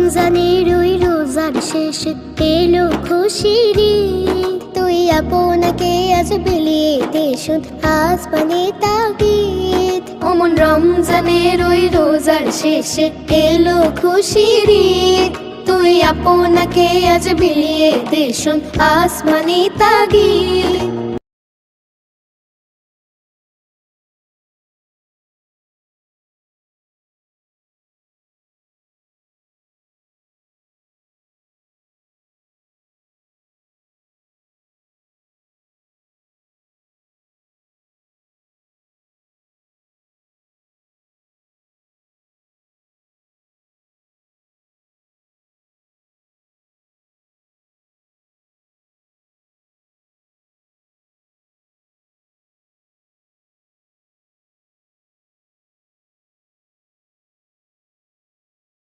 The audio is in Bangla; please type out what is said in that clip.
রমজানের ওই রোজার শেষে এলো খুশির ঈদ। তুই আপনাকে আজ বিলিয়ে দে শুধ আসমানে তাগিদ। অমন রমজানের ওই রোজার শেষে এলো খুশির ঈদ। তুই আপনাকে আজ বিলিয়ে দে শুধ আসমানে তাগিদ।